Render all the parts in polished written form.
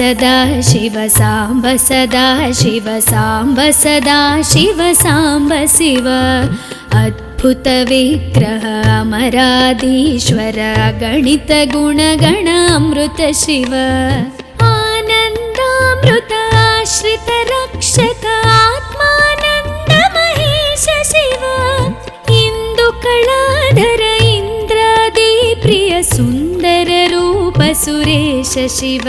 सदा शिव साम्ब सदा शिव साम्ब सदा शिव साम्ब शिव अद्भुत विग्रह अमराधीश्वर गणित गुणगण अमृत शिव आनन्दामृत आश्रित रक्षक आत्मानन्द महेश शिव इंदुकलाधर इंद्रादि प्रिय सुंदर रूप सुरेश शिव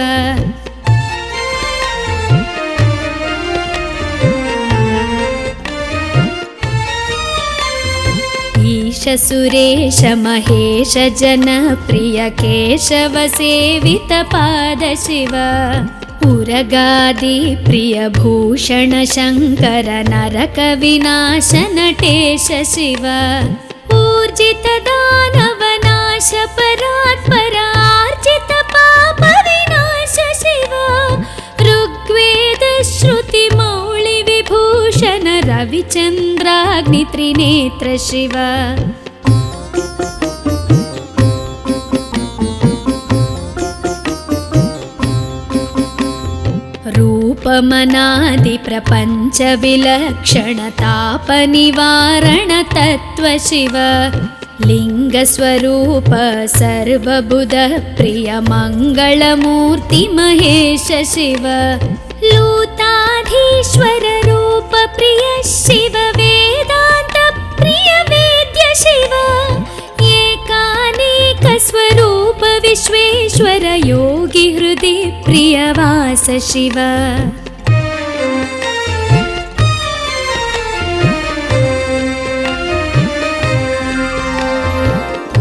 ईश सुरेश महेश जन प्रिय केशव सेवित पाद शिव उरगादि प्रिय भूषण शंकर नरक विनाश नटेश शिव ऊर्जित दानव नाश परात्पर आर्जित पाप विनाश शिव ऋग्वेद श्रुति मौळि विभूषण रविचंद्राग्नि त्रिनेत्र शिव रूपमनादि प्रपंच विलक्षण ताप निवारण तत्व शिव लिंग स्वरूप सर्वबुध प्रिय मंगलमूर्ति महेश शिव लूताधीश्वर रूप प्रिय शिव वेदांत प्रिय वेद्य शिव एकानेक स्वरूप विश्वेश्वर योगी हृदि प्रियवास शिव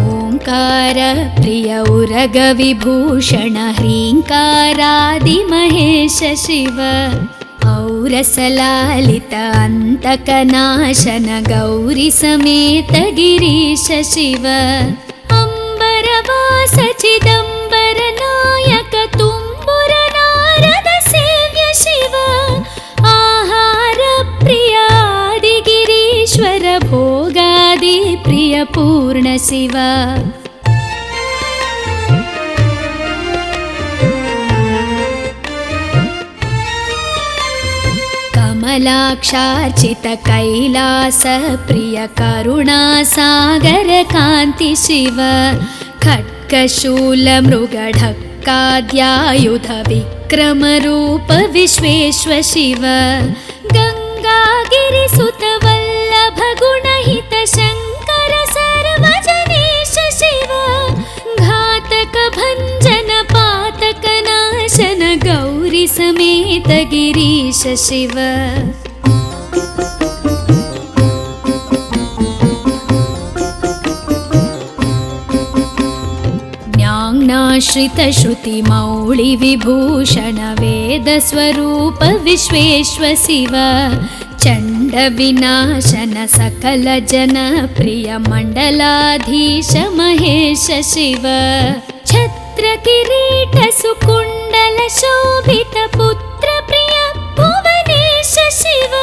ओंकार प्रिय उरग विभूषण ह्रींकारादि महेश शिव औरसलालित अंतकनाशन गौरी समेत गिरीश शिव अंबरवास चिदंबर नायक तुम्बुर नारद सेव्य शिव आहार प्रिय आदि गिरीश्वर भोगादि प्रिय पूर्ण शिव कमलाक्षार्चित कैलास प्रिय करुणा सागर कांति शिव खड्गशूल मृगढक्काद्यायुध विक्रम रूप विश्वेश्वर शिव गंगागिरिसुत वल्लभ गुणहित शंकर सर्वजनेश शिव घातक भंजन पातक नाशन गौरी समेत गिरीश शिव ज्ञानाश्रित श्रुति मौळि विभूषण वेद स्वरूप विश्वेश्वर शिव चंड विनाशन सकल जन प्रिय मंडलाधीश महेश शिव छत्र किरीट सुकुंडल शोभित पुत्र प्रिय भुवनेश शिव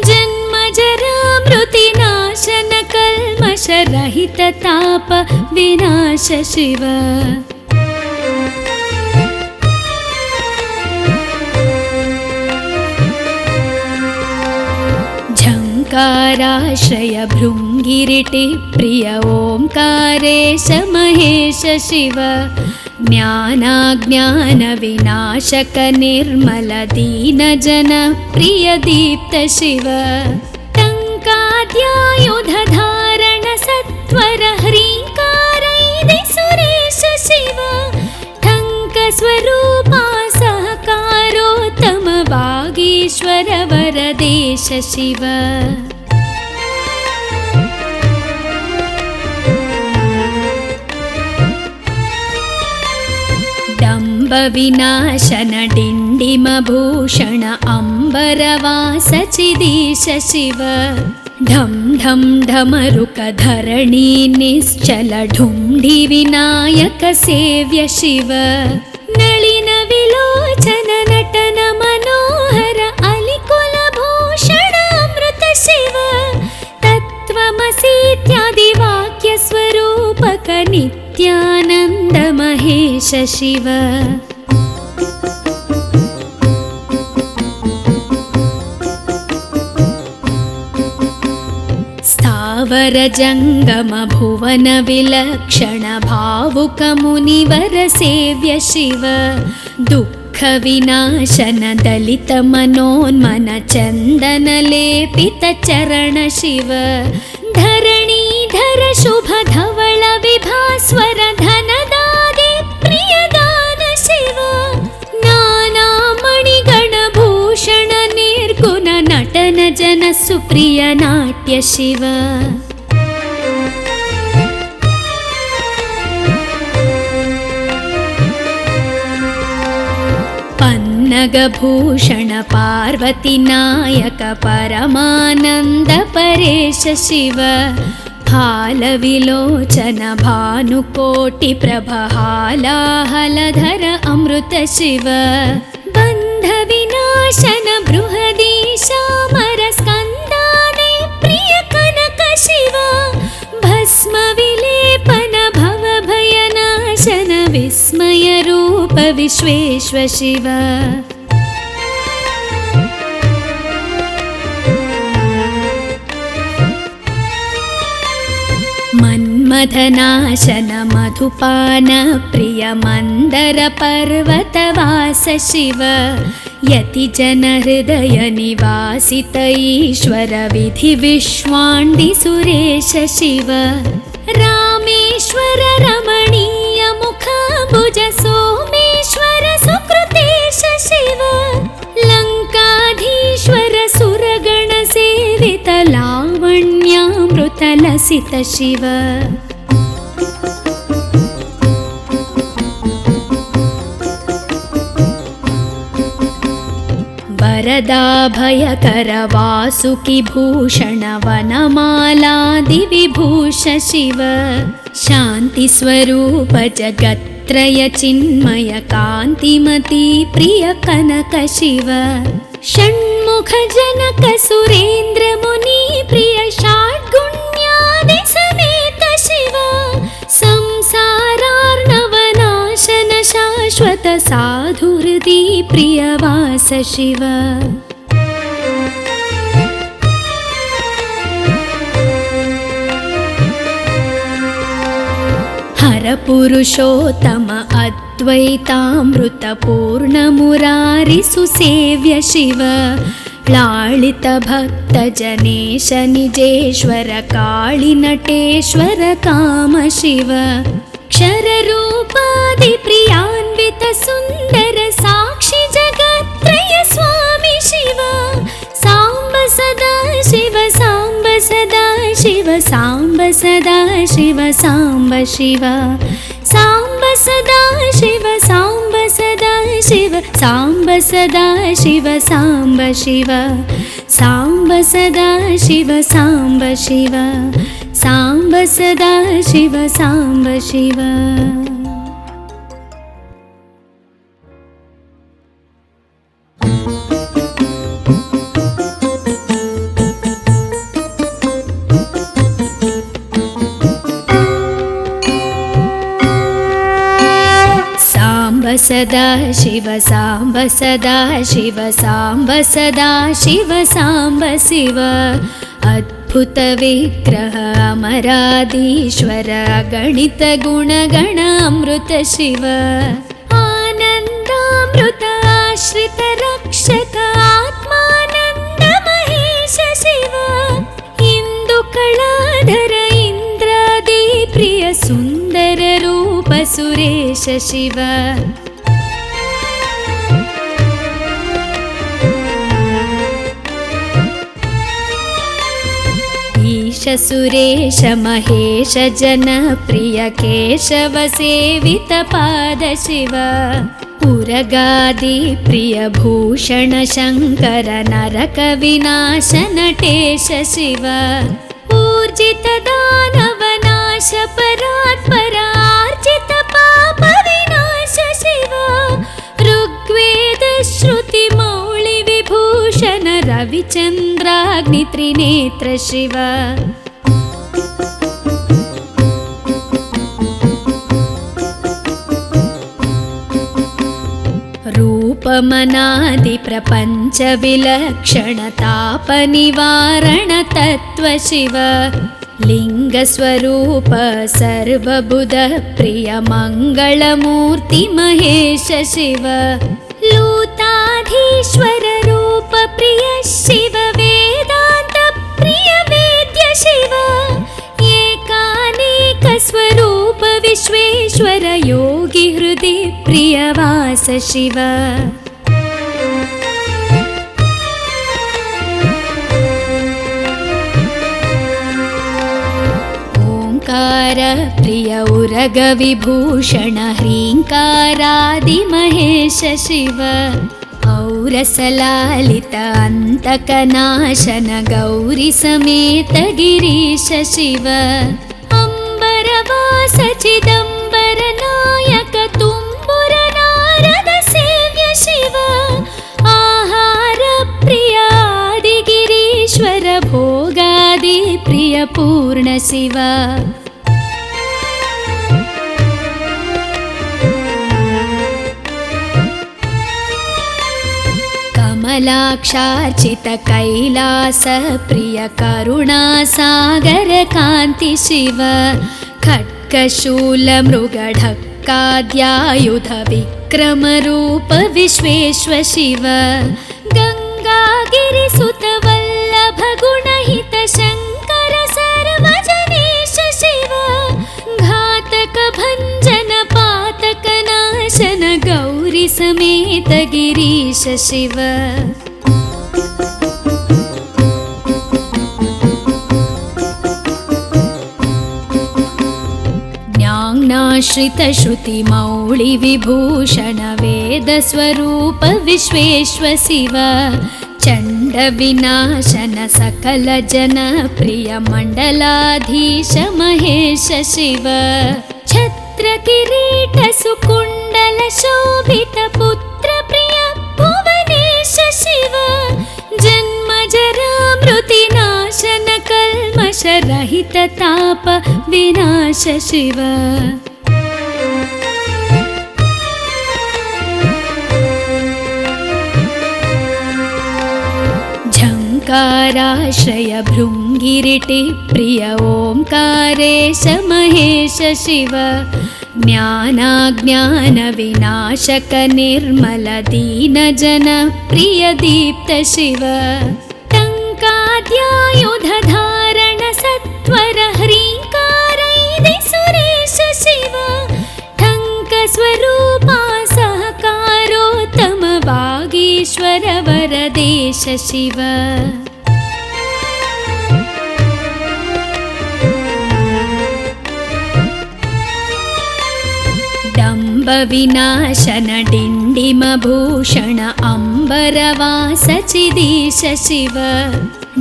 जन्म जरा मृति नाशन कल्मष रहित ताप विनाश शिव झंकाराश्रय भृंगिरिटि प्रिय ओंकारेश महेश शिव ज्ञानाज्ञान विनाशक निर्मल दीन जन प्रिय दीप्त शिव टंकाद्यायुध धारण सत्वर ह्रींकारैदि सुरेश शिव ठंक स्वरूपा सहकारोत्तम वागीश्वर वरदेश शिव डंब विनाशन डिंडिम भूषण अंबरवास चिदीश शिव ढम ढम ढमरुक धरणी निश्चल ढुंढि विनायक सेव्य शिव नलिन विलोचन नटन मनोहर अलिकुल भूषण अमृत शिव तत्त्वमसीत्यादि वाक्य स्वरूपक नित्यानंद महेश शिव वरजङ्गम भुवन विलक्षण भावुक मुनिवर सेव्य शिव दुःख विनाशन दलित मनोन्मन चन्दन लेपित चरण शिव धरणीधर शुभ धवल विभास्वर धनदादि प्रियदान शिव नाना मणिगण भूषण निर्गुण नटन जन सुप्रिय नाट्य शिव पन्नगभूषण पार्वती नायक परमानन्द परेश शिव फालविलोचन भानुकोटि प्रभ हालाहलधर अमृत शिव बन्ध विनाशन बृहदीशामर स्कन्दाने प्रिय कनक शिव भस्म विलेपन भव भयनाशन विस्मय रूप विश्वेश्व शिव मन्मथनाशन मधुपान प्रिय मन्दर पर्वतवास शिव यति जन हृदय निवासित ईश्वर विधि विश्वाण्डि सुरेश शिव रामेश्वर रमणीय मुखाम्बुज सोमेश्वर सुकृतेश शिव लङ्काधीश्वर सुरगण सेवित लावण्यामृत लसित शिव वरदाभयकर वासुकि भूषण वनमालादि विभूष शिव शान्ति स्वरूप जगत्त्रय चिन्मय कान्तिमती प्रिय कनक शिव षण्मुख जनक सुरेन्द्र मुनि प्रिय षड्गुण्यादि समेत शिव संसारार्णवनाशन शाश्वत साधुहृदि प्रियवास शिव हर पुरुषोत्तम अद्वैतामृत पूर्ण मुरारि सुसेव्य शिव लालित भक्त जनेश निजेश्वर काळि नटेश्वर काम शिव क्षर रूपादि प्रियान्वित सुन्दर साक्षि जगत्त्रय स्वामी शिव साम्ब सदा शिव साम्ब सदा शिव साम्ब सदा शिव साम्ब शिव साम्ब सदा शिव साम्ब सदा शिव साम्ब सदा शिव साम्ब शिव साम्ब सदा शिव साम्ब शिव साम्ब सदा शिव साम्ब शिव सदा शिव साम्ब सदा शिव साम्ब सदा शिव साम्ब शिव अद्भुत विग्रह अमराधीश्वर गणित गुणगण अमृत शिव आनन्दामृत आश्रित रक्षक आत्मानन्द महेश शिव इंदु कलाधर इंद्रादि प्रिय सुंदर रूप सुरेश शिव सुरेश महेश जन प्रिय केशव सेवित पाद शिव उरगादि प्रिय भूषण शंकर नरक विनाश नटेश शिव ऊर्जित दानव नाश परात्पर आर्जित पाप विनाश शिव ऋग्वेद श्रुति मौळि विभूषण रविचन्द्राग्नि त्रिनेत्र शिव रूपमनादि प्रपंच विलक्षण ताप निवारण तत्व शिव लिङ्गस्वरूप सर्वबुध प्रिय मङ्गलमूर्ति महेश शिव लूताधीश्वर रूप प्रिय शिव वेदान्त प्रिय वेद्य शिव एकानेक स्वरूप विश्वेश्वर योगी हृदि प्रियवास शिव प्रिय उरग विभूषण ह्रीङ्कारादि महेश शिव औरसलालित अन्तकनाशन गौरी समेत गिरीश शिव अम्बरवास चिदम्बर नायक तुम्बुर नारद सेव्य शिव आहार प्रिय आदिगिरीश्वर भोगादि प्रिय पूर्ण शिव कमलाक्षार्चित कैलास प्रिय करुणासागर कान्ति शिव खड्गशूल मृगढक्काद्यायुध विक्रम रूप विश्वेश्वर शिव गङ्गागिरिसुत वल्लभ गुणहित शङ्कर सर्वजनेश शिव घातक भञ्जन पातक नाशन गौरी समेत गिरीश शिव ज्ञानाश्रित श्रुति मौळि विभूषण वेद स्वरूप विश्वेश्वर शिव चण्ड विनाशन सकल जन प्रिय मण्डलाधीश महेश शिव छत्र किरीट सुकुण्डल शोभित पुत्र प्रिय भुवनेश शिव जन्म जरा मृति नाशन कल्मष रहित ताप विनाश शिव झङ्काराश्रय भृङ्गिरिटि प्रिय ओङ्कारेश महेश शिव ज्ञानाज्ञान विनाशक निर्मल दीन जन प्रिय दीप्त शिव टङ्काद्यायुध धारण सत्वर ह्रीङ्कारैदि सुरेश शिव ठङ्क स्वरूपा सहकारोत्तम वागीश्वर वरदेश शिव डम्ब विनाशन डिण्डिम भूषण अम्बरवास चिदीश शिव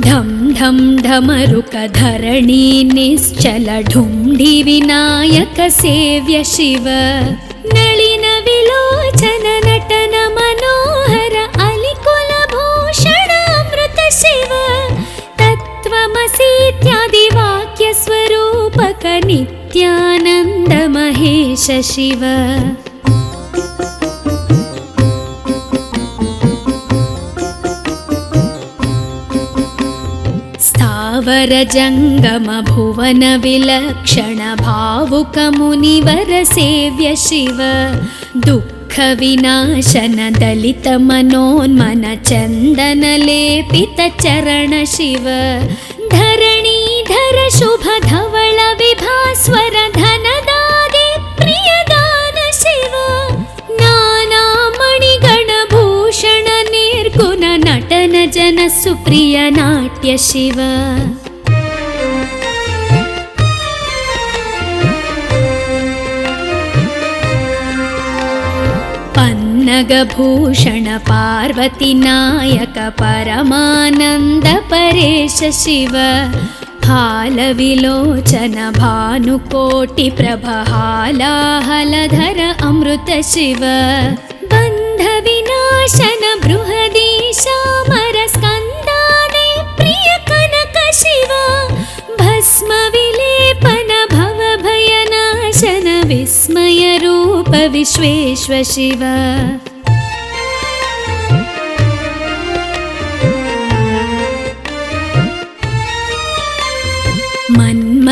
ढं ढं ढमरुक धरणी निश्चल ढुण्ढि विनायक सेव्य शिव नलिन विलोचन नटन मनोहर अलिकुल भूषण अमृत शिव तत्त्वमसीत्यादि वाक्य स्वरूपक नित्यानन्द महेश शिव स्थावर जङ्गम भुवन विलक्षण भावुक मुनिवर सेव्य शिव दुःख विनाशन दलित मनोन्मन चन्दन लेपित चरण शिव धरणीधर शुभ धवल विभास्वर धनदादि प्रियदान शिव नाना मणिगण भूषण निर्गुण नटन जन सुप्रिय नाट्य शिव पन्नगभूषण पार्वती नायक परमानन्द परेश शिव हालविलोचन भानुकोटि प्रभ हालाहलधर अमृत शिव बन्ध विनाशन बृहदीशामर स्कन्दादि प्रिय कनक शिव भस्म विलेपन भव भयनाशन विस्मय रूप विश्वेश्वर शिव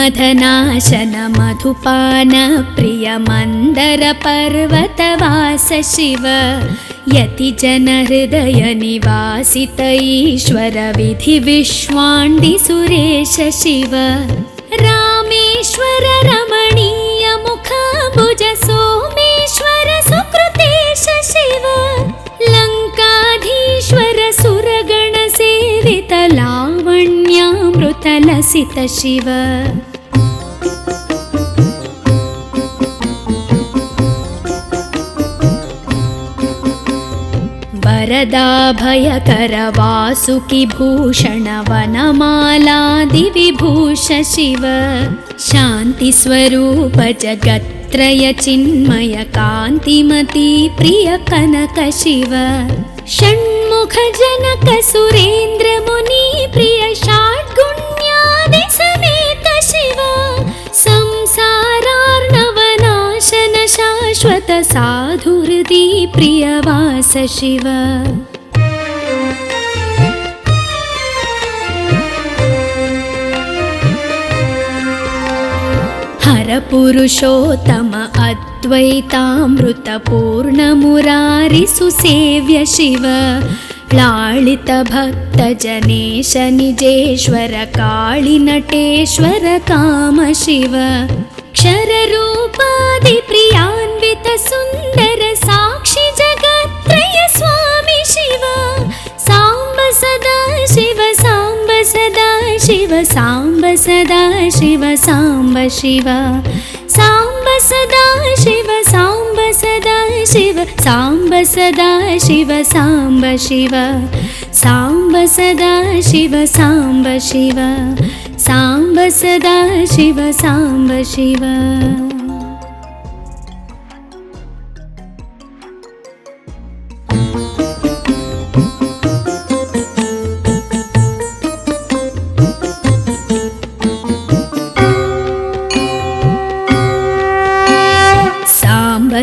मन्मथनाशन मधुपान प्रिय मन्दर पर्वतवास शिव यतिजन हृदय निवासित ईश्वर विधि विश्वाण्डि सुरेश शिव रामेश्वर रमणीय मुखाम्बुज सोमेश्वर सुकृतेश शिव लङ्काधीश्वर सुरगण सेवित लावण्यामृतलसित शिव वरदाभयकर वासुकि भूषण वनमालादिविभूष शिव शान्तिस्वरूप जगत्त्रय चिन्मय कान्तिमती प्रिय कनक शिव षण्मुख जनक सुरेन्द्र मुनि प्रिय षड्गुण्यादि समेत शिव संसारार्णवनाशन शाश्वत साधु हृदि प्रियवास शिव हर पुरुषोत्तम अद्वैतामृत पूर्ण मुरारि सुसेव्य शिव लालित भक्त जनेश निजेश्वर काळि नटेश्वर काम शिव क्षर रूपादि प्रियान्वित सुन्दर साक्षि जगत्त्रय स्वामी शिव साम्ब सदा शिव साम्ब सदा शिव साम्ब सदा शिव साम्ब शिव साम्ब सदा शिव साम्ब सदा शिव साम्ब सदा शिव साम्ब शिव साम्ब सदा शिव साम्ब शिव साम्ब सदा शिव साम्ब शिव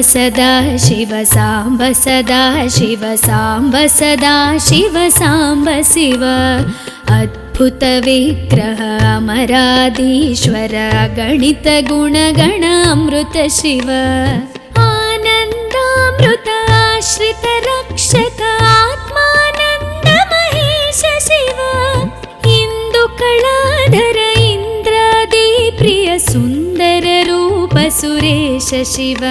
सदा शिव साम्ब सदा शिव साम्ब सदा शिव साम्ब शिव अद्भुत विग्रह अमराधीश्वर गणित गुणगण अमृत शिव आनन्दामृत आश्रित रक्षक आत्मानन्द महेश शिव इंदु कलाधर इंद्रादि प्रिय सुन्दर रूप सुरेश शिव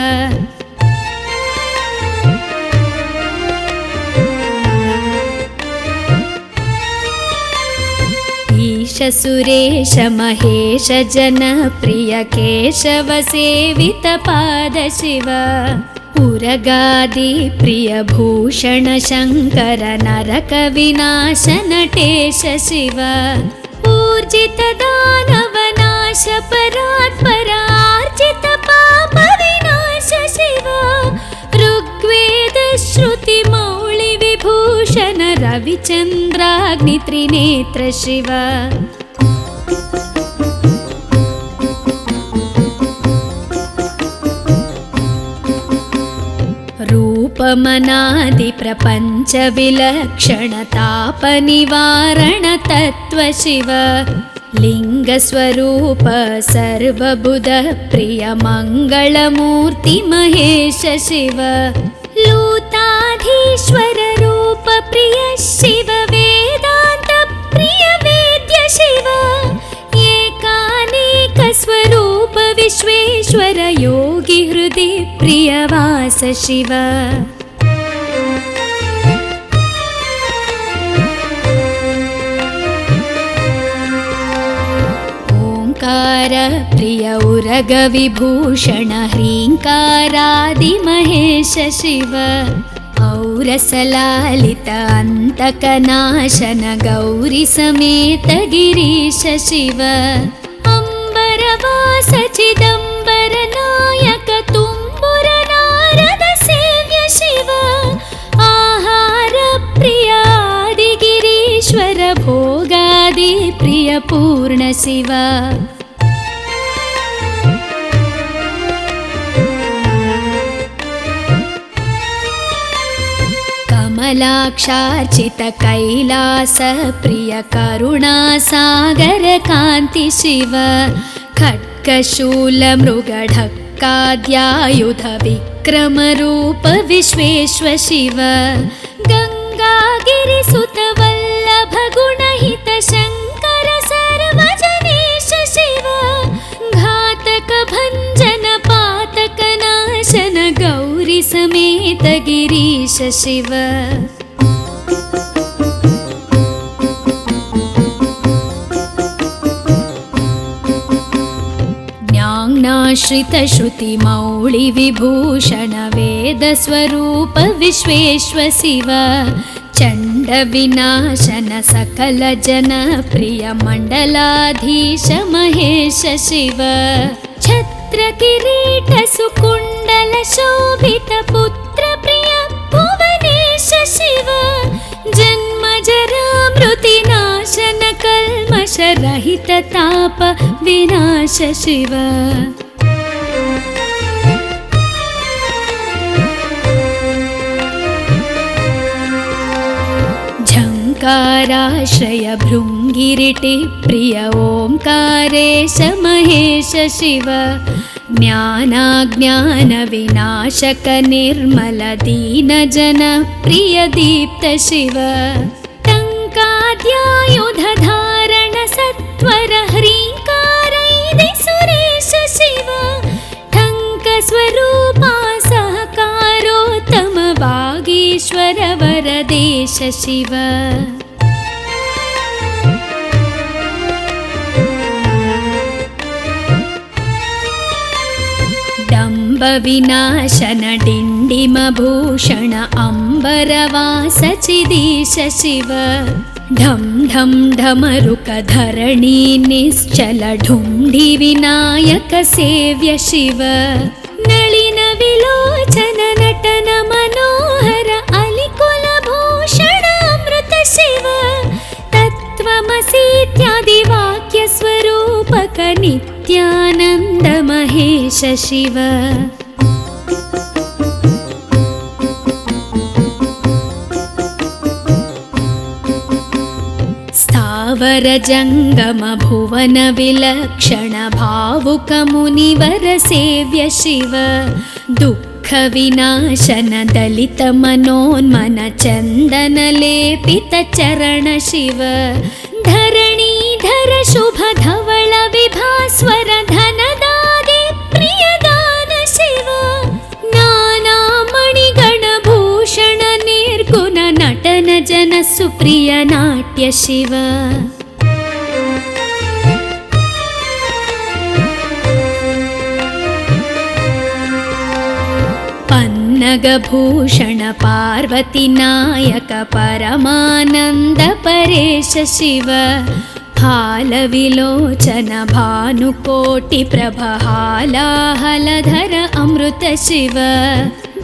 ईश सुरेश महेश जन प्रिय केशव सेवित पाद शिव उरगादि प्रिय भूषण शंकर नरक विनाश नटेश शिव ऊर्जित दानव नाश परात्पर आर्जित पाप विनाश शिव ऋग्वेद श्रुति मौळि विभूषण रविचन्द्राग्नि त्रिनेत्र शिव रूपमनादि प्रपंच विलक्षण ताप निवारण तत्व शिव लिंग स्वरूप सर्वबुध प्रिय मंगलमूर्ति महेश शिव लूताधीश्वर रूप प्रिय शिव वेदांत प्रिय वेद्य शिव एकानेक स्वरूप विश्वेश्वर योगी हृदि प्रियवास शिव ओंकार प्रिय उरग विभूषण ह्रींकारादि महेश शिव औरसलालित अंतकनाशन गौरी समेत गिरीश शिव अंबरवास चिदंबर नायक तुम्बुर नारद सेव्य शिव आहार प्रिय आदि गिरीश्वर भोगादि प्रिय पूर्ण शिव कमलाक्षार्चित कैलास प्रिय करुणा सागर कांति शिव खड्गशूलमृगढक्काद्यायुध विक्रमरूप विश्वेश्व शिव गङ्गागिरिसुत वल्लभ गुणहित शङ्कर सर्वजनेश शिव घातक भञ्जन पातक नाशन गौरी समेत गिरीश शिव ज्ञानाश्रित श्रुति मौळि विभूषण वेद स्वरूप विश्वेश्व शिव चण्ड विनाशन सकल जन प्रिय मण्डलाधीश महेश शिव छत्र किरीट सुकुण्डल शोभित पुत्र प्रिय भुवनेश शिव जन्म जरा मृति नाशन कल्मष रहित ताप विनाश शिव झङ्काराश्रय भृङ्गिरिटि प्रिय ओङ्कारेश महेश शिव ज्ञानाज्ञान विनाशक निर्मल दीन जन प्रिय दीप्त शिव टङ्काद्यायुध धारण सत्वर ह्रीङ्कारैदि सुरेश शिव ठङ्क स्वरूपा सहकारोत्तम वागीश्वर वरदेश शिव डम्ब विनाशन डिण्डिम भूषण अम्बरवास चिदीश शिव ढं ढं ढमरुक धरणी निश्चल ढुण्ढि विनायक सेव्य शिव नलिन विलोचन नटन मनोहर अलिकुल भूषण अमृत शिव तत्त्वमसीत्यादि वाक्य स्वरूपक नित्यानन्द महेश शिव स्थावर जङ्गम भुवन विलक्षण भावुक मुनिवर सेव्य शिव दुःख विनाशन दलित मनोन्मन चन्दन लेपित चरण शिव धरणीधर शुभ धवल विभास्वर धनदागे प्रियदान शिव नाना मणिगण भूषण निर्गुण नटन जन सुप्रिय नाट्य शिव पन्नगभूषण पार्वती नायक परमानन्द परेश शिव हालविलोचन भानुकोटि प्रभहालाहलधर अमृत शिव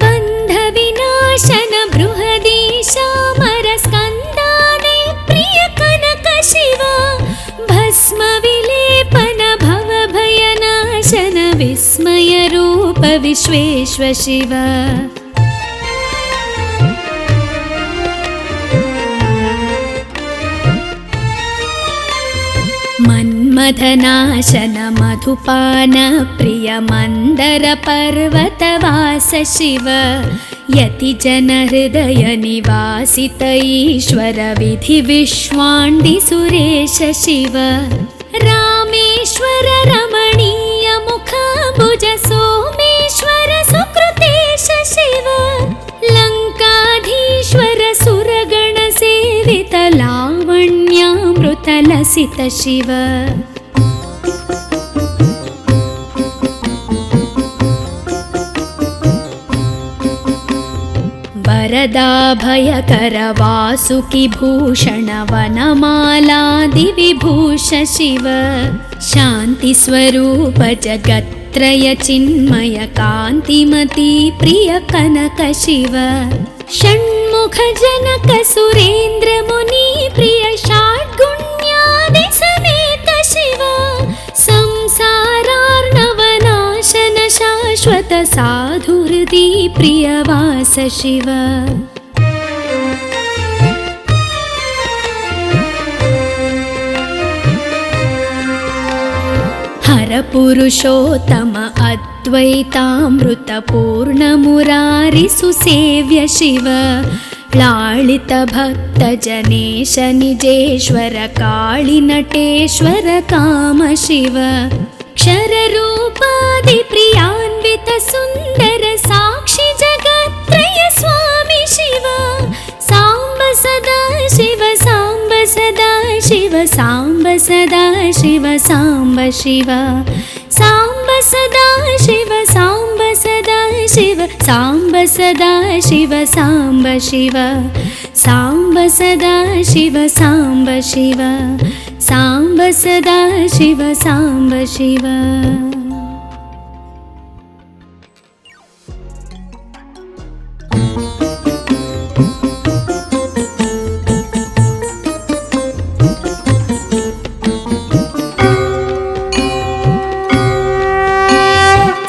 बन्ध विनाशन बृहदीशामर स्कन्दाने प्रिय कनक शिव भस्म विलेपन भव भयनाशन विस्मय रूप विश्वेश्व शिव मन्मथनाशन मधुपान प्रिय मन्दर पर्वतवास शिव यति जन हृदय निवासित ईश्वर विधि विश्वाण्डि सुरेश शिव रामेश्वर रमणीय मुखाम्बुज सोमेश्वर सुकृतेश शिव लङ्काधीश्वर सुरगण सेवित लावण्यामृत लसित शिव वरदाभयकर वासुकि भूषण वनमालादि विभूष शिव शान्ति स्वरूप जगत्त्रय चिन्मय कान्तिमती प्रिय कनक शिव षण्मुख जनक सुरेन्द्र मुनि प्रिय षड्गुण्यादि समेत शिव संसारार्णवनाशन शाश्वत साधु हृदि प्रियवास शिव परपुरुषोत्तम अद्वैतामृतपूर्णमुरारिसुसेव्य शिव लालित भक्तजनेश निजेश्वर काळिनटेश्वर काम शिव क्षररूपादिप्रियान्वित सुन्दर साक्षि जगत्त्रय स्वामी शिव साम्ब सदा शिव साम्ब सदा शिव साम्ब सदा शिव साम्ब शिव साम्ब सदा शिव साम्ब सदा शिव साम्ब सदा शिव साम्ब शिव साम्ब सदा शिव साम्ब शिव साम्ब सदा शिव साम्ब शिव।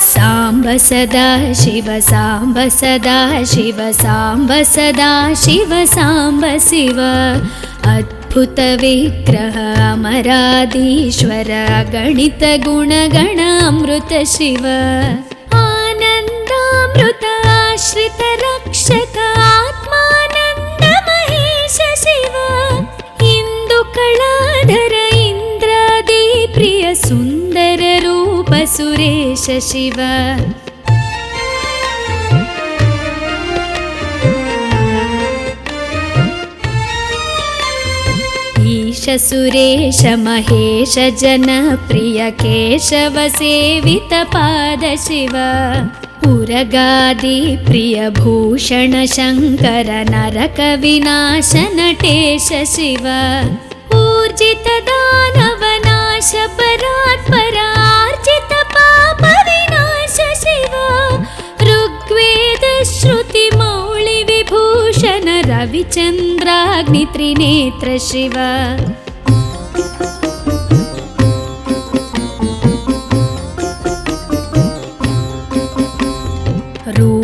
साम्ब सदा शिव साम्ब सदा शिव साम्ब सदा शिव साम्ब शिव अद्भुत विग्रह अमराधीश्वर गणित गुणगण अमृत शिव आनन्दामृत आश्रित रक्षक आत्मानन्द महेश शिव इंदु कलाधर इंद्रादि प्रिय सुंदर रूप सुरेश शिव ईश सुरेश महेश जनप्रिय केशव सेवित पाद शिव उरगादि प्रिय भूषण शंकर नरक विनाश नटेश शिव ऊर्जित दानव नाश परात्पर आर्जित पाप विनाश शिव ऋग्वेद श्रुति मौळि विभूषण रविचन्द्राग्नि त्रिनेत्र शिव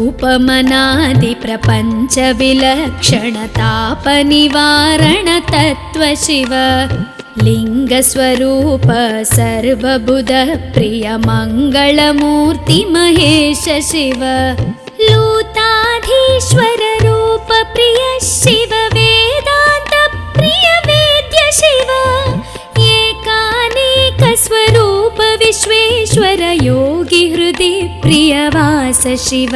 रूपमनादि प्रपंच विलक्षण ताप निवारण तत्व शिव लिंग स्वरूप सर्वबुध प्रिय मंगलमूर्ति महेश शिव लूताधीश्वर रूप प्रिय शिव वेदांत प्रिय वेद्य शिव एकानेक स्वरूप विश्वेश्वर योगी हृदि प्रिय वास शिव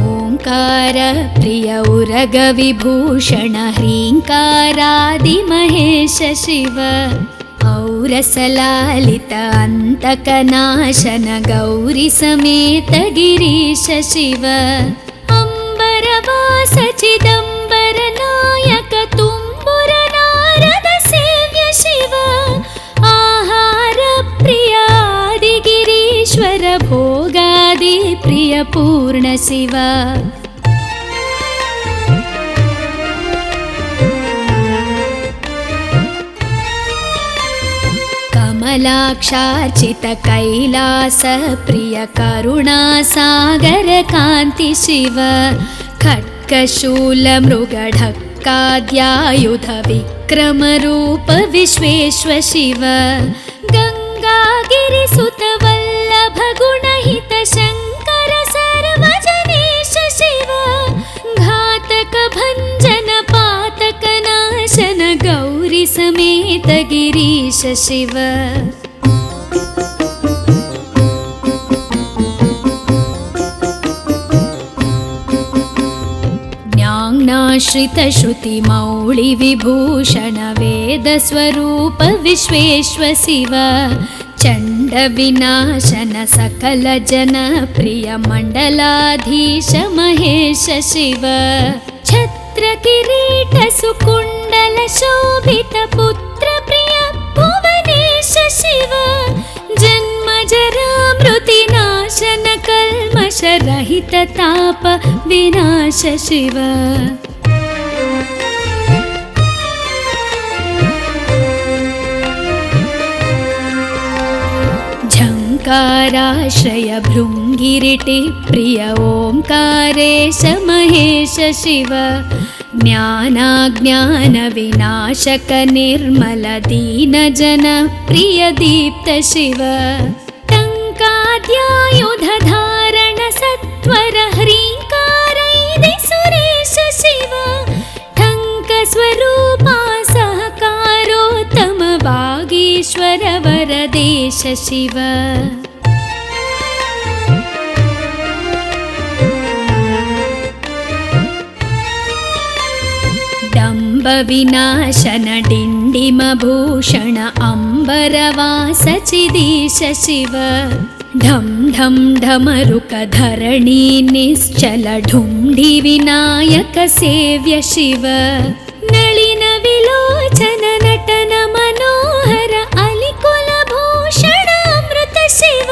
ओंकार प्रिय उरग विभूषण ह्रींकारादि महेश शिव औरसलालित अंतकनाशन गौरी समेत गिरीश शिव अंबरवास चिदंबर नायक तुम्बुर नारद सेव्य शिव आहार प्रिय आदिगिरीश्वर भोगादि प्रिय पूर्ण शिव कमलाक्षार्चित कैलास प्रिय करुणा सागर कांति शिव खड्गशूल मृगढक्काद्यायुध विक्रम रूप विश्वेश्वर शिव गंगागिरिसुत वल्लभ गुणहित शंकर सर्वजनेश शिव घातक भंजन पातक नाशन गौरी समेत गिरीश शिव ज्ञानाश्रित श्रुति मौळि विभूषण वेद स्वरूप विश्वेश्वर शिव चंड विनाशन सकल जन प्रिय मंडलाधीश महेश शिव छत्र किरीट सुकुंडल शोभित पुत्र प्रिय भुवनेश शिव जन्म जरा मृति नाशन कल्मष रहित ताप विनाश शिव झंकार पराश्रय भृङ्गिरिटि प्रिय ओङ्कारेश महेश शिव ज्ञानाज्ञानविनाशक निर्मल दीनजन प्रिय दीप्त शिव टङ्काद्यायुधधारण सत्वर ह्रीङ्कारैदि सुरेश शिव टङ्कस्वरूपा सहकारोत्तम वागीश्वर वरदेश शिव डम्ब विनाशन डिण्डिमभूषण अम्बरवास चिदीश शिव ढं ढं ढमरुक धरणी निश्चल ढुण्ढि विनायक सेव्य शिव नलिन विलोचन नटन मनोहर अलिकुल भूषण अमृत शिव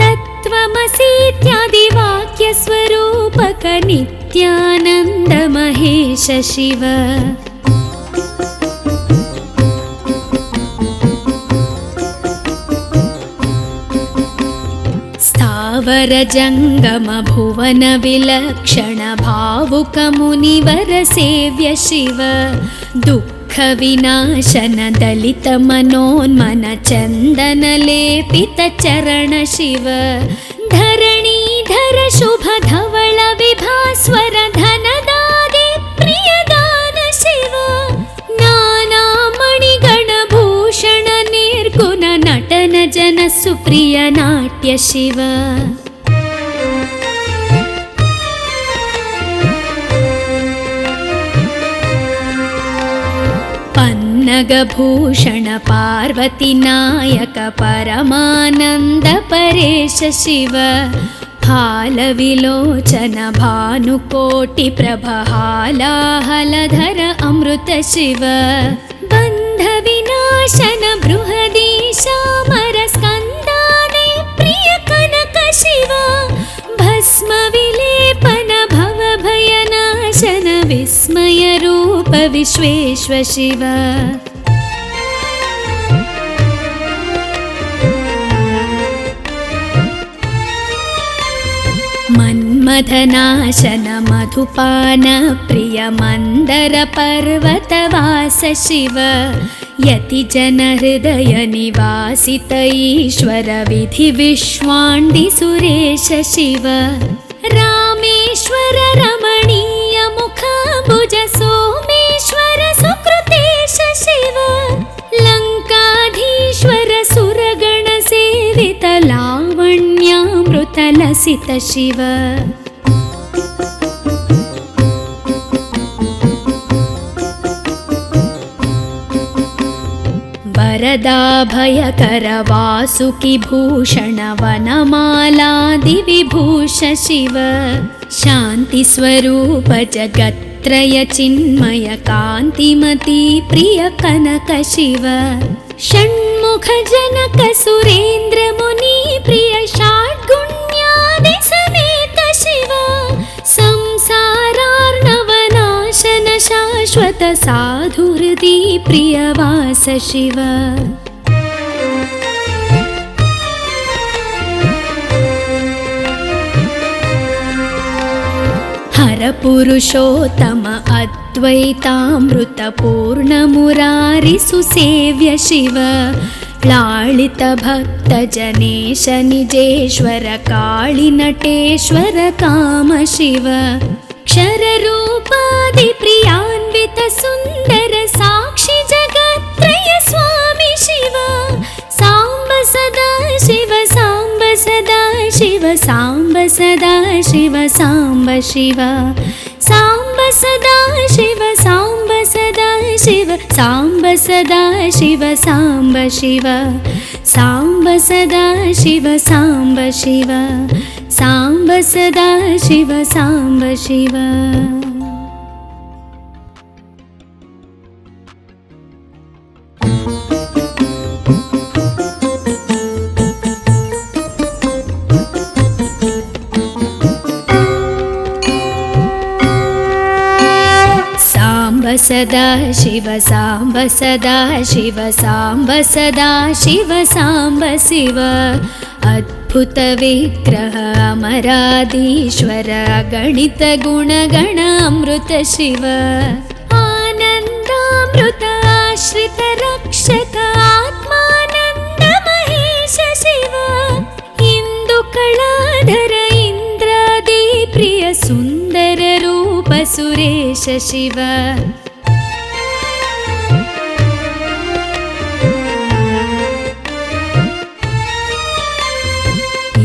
तत्त्वमसीत्यादि वाक्य स्वरूपक नित्यानन्द महेश शिव स्थावर जंगम भुवन विलक्षण भावुक मुनिवर सेव्य शिव दुःख विनाशन दलित मनोन्मन चंदन लेपित चरण शिव धरणीधर शुभ धवल विभास्वर धनदादि प्रियदान शिव नाना मणिगण भूषण निर्गुण नटन जन सुप्रिय नाट्य शिव पन्नगभूषण पार्वती नायक परमानंद परेश शिव हालविलोचन भानुकोटि प्रभहालाहलधर अमृत शिव बन्ध विनाशन बृहदीशामर स्कन्दाने प्रिय कनक शिव भस्म विलेपन भव भयनाशन विस्मय रूप विश्वेश्व शिव मन्मथनाशन मधुपान प्रिय मंदर पर्वतवास शिव यति जन हृदय निवासित ईश्वर विधि विश्वाण्डि सुरेश शिव रामेश्वर रमणीय मुखाम्बुज सोमेश्वर सुकृतेश शिव लङ्काधीश्वर सुरगण सेवित लावण्यामृत लसित शिव वरदाभयकर वासुकि भूषण वनमालादि विभूष शिव शान्ति स्वरूप जगत्त्रय चिन्मय कान्तिमती प्रिय कनक शिव षण्मुख जनक सुरेन्द्र मुनि प्रिय षड्गुण्यादि समेत शिव संसारार्णवनाशन शाश्वत साधु हृदि प्रियवास शिव हर पुरुषोत्तम अद्वैतामृत पूर्ण मुरारि सुसेव्य शिव लालित भक्त जनेश निजेश्वर काळि नटेश्वर काम शिव क्षर रूपादि प्रियान्वित सुंदर साक्षी जगत्त्रय स्वामी शिव सांब सदा शिव सांब सदा शिव सांब सदा शिव सांब शिव सांब सदा शिव सांब सदा शिव सांब सदा शिव सांब शिव सांब सदा शिव सांब शिव सांब सदा शिव सांब शिव सदा शिव सांब सदा शिव सांब सदा शिव सांब शिव ಅದ್ಭುತ ವಿಗ್ರಹ ಅಮರಾದೀಶ್ವರ ಗಣಿತ ಗುಣಗಣ ಅಮೃತ ಶಿವ ಆನಂದಾಮೃತ ಆಶ್ರಿತ ರಕ್ಷಕ ಆತ್ಮಾನಂದ ಮಹೇಶ ಶಿವ ಇಂದು ಕಳಾಧರ ಇಂದ್ರಾದಿ ಪ್ರಿಯ ಸುಂದರ ರೂಪ ಸುರೇಶ ಶಿವ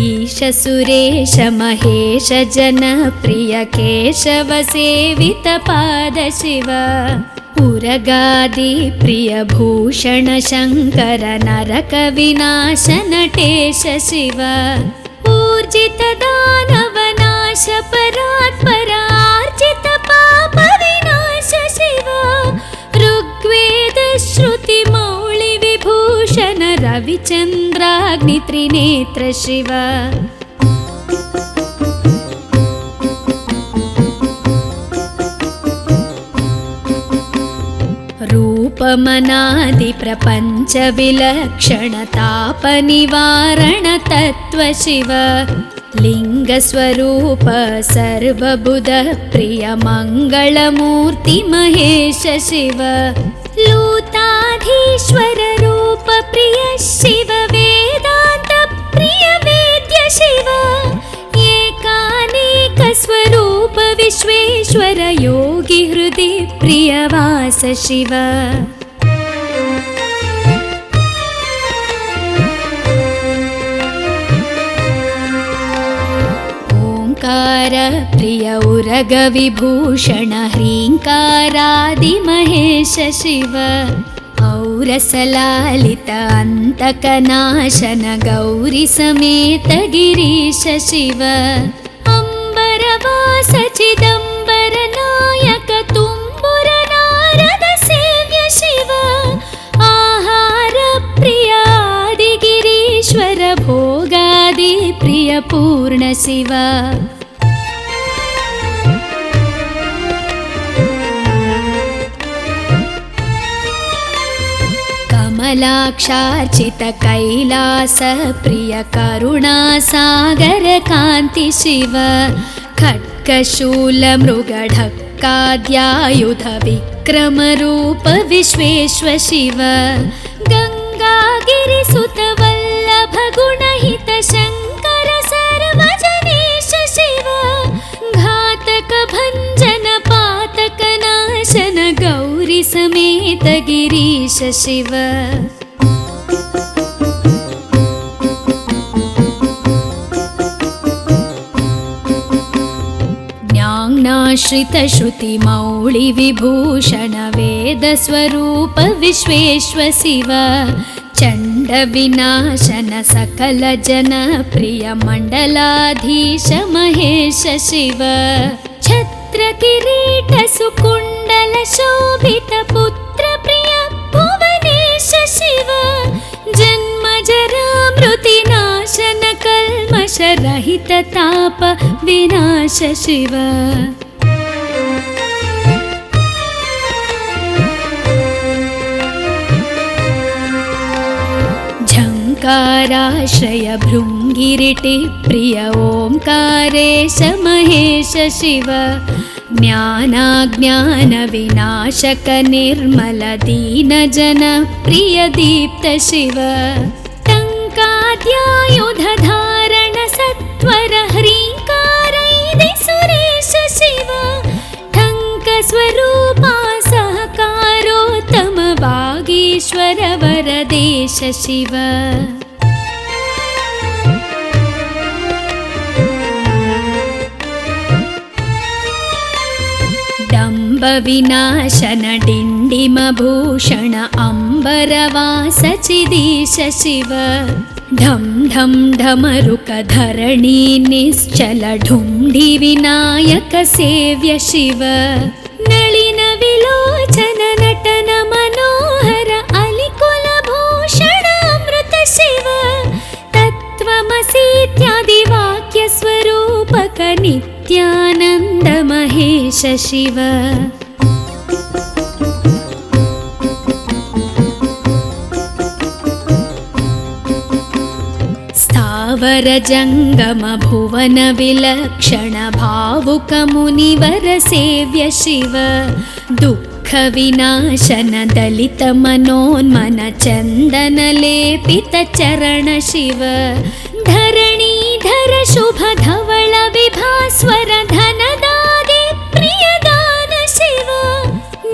ಈಶ ಸುರೇಶ ಮಹೇಶ ಜನಪ್ರಿಯ ಕೇಶವ ಸೇವಿತ ಪಾದ ಶಿವ ಉರಗಾದಿ ಪ್ರಿಯ ಭೂಷಣ ಶಂಕರ ನರಕ ವಿನಾಶ ನಟೇಶ ಶಿವ ಊರ್ಜಿತ ದಾನವ ನಾಶ ಪರಾತ್ಪರ ಆರ್ಜಿತ ಪಾಪ ವಿನಾಶ ಶಿವ ಋಗ್ವೇದ ಶ್ರುತಿ ಮೌಳಿ ವಿಭೂಷಣ ರವಿಚಂದ್ರಾಗ್ನಿ ತ್ರಿನೇತ್ರ ಶಿವ ರೂಪಮನಾದಿ ಪ್ರಪಂಚ ವಿಲಕ್ಷಣ ತಾಪ ನಿವಾರಣ ತತ್ವ ಶಿವ ಲಿಂಗ ಸ್ವರೂಪ ಸರ್ವಬುಧ ಪ್ರಿಯ ಮಂಗಳಮೂರ್ತಿ ಮಹೇಶ ಶಿವ ಲೂತಾಧೀಶ್ವರ ರೂಪ ಪ್ರಿಯ ಶಿವ ವೇದಾಂತ ಪ್ರಿಯ ವೇದ್ಯ ಶಿವ ಏಕಾನೇಕ ಸ್ವರೂಪ ವಿಶ್ವೇಶ್ವರ ಯೋಗಿ ಹೃದಯ ಪ್ರಿಯ ವಾಸ ಶಿವ ಓಂಕಾರ ಪ್ರಿಯ ಉರಗ ವಿಭೂಷಣ ಹ್ರೀಂಕಾರಾದಿ ಮಹೇಶ ಶಿವ ಔರಸಲಾಲಿತ ಅಂತಕನಾಶನ ಗೌರಿ ಸಮೇತ ಗಿರೀಶ ಶಿವ ಅಂಬರವಾಸ ಚಿದಂಬರ ನಾಯಕ ತುಂಬುರ ನಾರದ ಸೇವ್ಯ ಶಿವ ಆಹಾರ ಪ್ರಿಯ ಆದಿಗಿರೀಶ್ವರ ಭೋಗಾದಿ ಪ್ರಿಯ ಪೂರ್ಣ ಶಿವ ಕಮಲಾಕ್ಷಾರ್ಚಿತ ಕೈಲಾಸ ಪ್ರಿಯ ಕರುಣಾಸಾಗರ ಕಾಂತಿ ಶಿವ ಖಡ್ಗಶೂಲ ಮೃಗಢಕ್ಕಾದ್ಯಾಯುಧ ವಿಕ್ರಮ ರೂಪ ವಿಶ್ವೇಶ್ವ ಶಿವ ಗಂಗಾಗಿರಿ ಸುತ ವಲ್ಲಭ ಗುಣಹಿತ ಶಂಕರ ಸರ್ವಜನೇಶ ಶಿವ ಘಾತಕ ಭಂಜನ ಪಾತಕ ನಾಶನ ಗೌರಿ ಸಮೇತ ಗಿರೀಶ ಶಿವ ಜ್ಞಾನಾಶ್ರಿತ ಶ್ರುತಿ ಮೌಳಿ ವಿಭೂಷಣ ವೇದ ಸ್ವರೂಪ ವಿಶ್ವೇಶ್ವ ಶಿವ ಚಂಡ ವಿನಾಶನ ಸಕಲ ಜನ ಪ್ರಿಯ ಮಂಡಲಾಧೀಶ ಮಹೇಶ ಶಿವ ಛತ್ರ ಕಿರೀಟ ಸುಕುಂಡಲ ಶೋಭಿತ ಪುತ್ರ ಪ್ರಿಯ ಭುವನೇಶ ಶಿವ ಜನ್ಮ ಜರಾಮೃತಿ ನಾಶನ ಕಲ್ಮಶ ರಹಿತ ತಾಪ ವಿನಾಶ ಶಿವ ಝಂಕಾರಾಶ್ರಯ ಭೃಂಗಿರಿಟಿ ಪ್ರಿಯ ಓಂಕಾರೇಶ ಮಹೇಶ ಶಿವ ಜ್ಞಾನಾಜ್ಞಾನ ವಿನಾಶಕ ನಿರ್ಮಲ ದೀನ ಜನ ಪ್ರಿಯ ದೀಪ್ತ ಶಿವ ಟಂಕಾದ್ಯಾಯುಧ ಧಾರಣ ಸತ್ವರ ಹ್ರೀಂಕಾರೈದಿ ಸುರೇಶ ಶಿವ ಟಂಕ ಸ್ವರೂಪ ಸಹಕಾರೋತ್ತಮ ವಾಗೀಶ್ವರ ವರದೇಶ ಶಿವ ಡಂಬ ವಿನಾಶನ ಡಿಂಡಿಮ ಭೂಷಣ ಅಂಬರವಾಸ ಚಿದೀಶ ಶಿವ ಢಂ ಢಂ ಢಮರುಕ ಧರಣಿ ನಿಶ್ಚಲ ಢುಂಢಿ ವಿನಾಯಕ ಸೇವ್ಯ ಶಿವ ನಳಿನ ವಿಲೋಚನ ನಟನ ಮನೋಹರ ಅಲಿಕುಲ ಭೂಷಣ ಅಮೃತ ಶಿವ ತತ್ವಮಸೀತ್ಯಾದಿ ವಾಕ್ಯ ಸ್ವರೂಪಕ ನಿತ್ಯಾನಂದ ಮಹೇಶ ಶಿವ वर जङ्गम भुवन विलक्षण भावुक मुनिवर सेव्य शिव दुःख विनाशन दलित मनोन्मन चन्दन लेपित चरण शिव धरणीधर शुभ धवल विभास्वर धनदागे प्रियदान शिव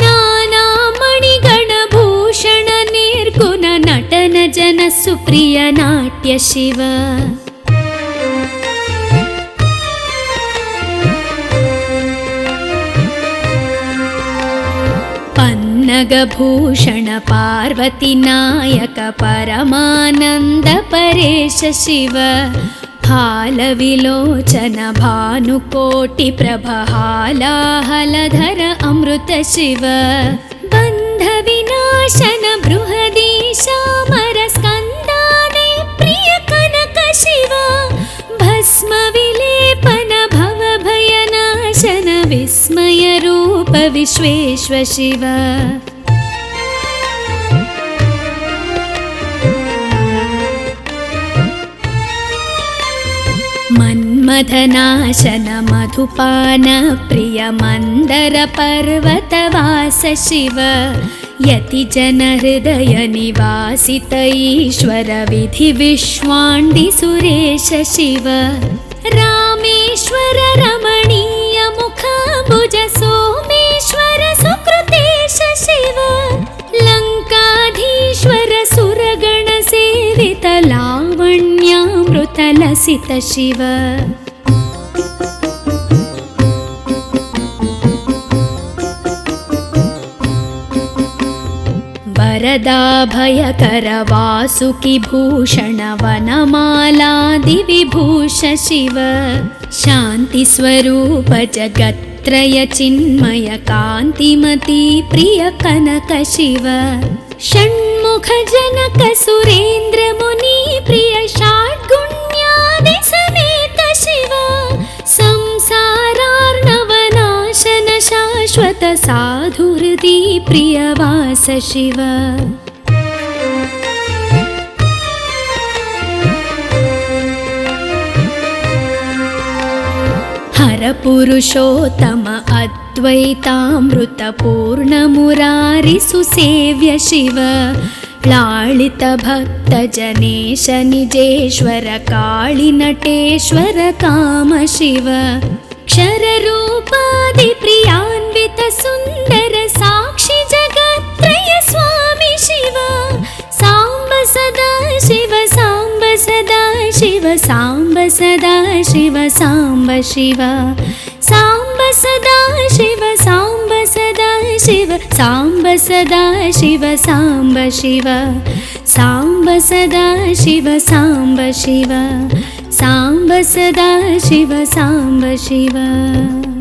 नाना मणिगण भूषण निर्गुण नटन जन सुप्रिय नाट्य शिव पन्नगभूषण पार्वती नायक परमानन्द परेश शिव हालविलोचन भानुकोटि प्रभहालाहलधर अमृत शिव बन्ध विनाशन बृहदीशामर स्कन्दाने प्रिय कनक शिव भस्म विलेपन भव भयनाशन विस्मय रूप विश्वेश्व शिव मन्मथनाशन मधुपान प्रिय मन्दर पर्वतवास शिव यति जन हृदय निवासित ईश्वर विधि विश्वाण्डि सुरेश शिव रामेश्वर रमणीय मुखाम्बुज सोमेश्वर सुकृतेश शिव लङ्काधीश्वर सुरगण सेवित लावण्यामृत लसित शिव वरदाभयकर वासुकि भूषण वनमालादि विभूष शिव शान्ति स्वरूप जगत्त्रय चिन्मय कान्तिमती प्रिय कनक शिव षण्मुख जनक सुरेन्द्र मुनि प्रिय षड्गुण्यादि समेत शिव संसारार्णवनाशन शाश्वत साधु हृदि प्रियवास शिव हर पुरुषोत्तम अद्वैतामृत पूर्ण मुरारि सुसेव्य शिव लालित भक्त जनेश निजेश्वर काळि नटेश्वर काम शिव क्षर रूपादि प्रियान्वित सुन्दर साक्षि जगत्त्रय स्वामी शिव साम्ब सदा शिव साम्ब सदा शिव साम्ब सदा शिव साम्ब शिव साम्ब सदा शिव साम्ब सदा शिव साम्ब सदा शिव साम्ब शिव साम्ब सदा शिव साम्ब शिव साम्ब सदा शिव साम्ब शिव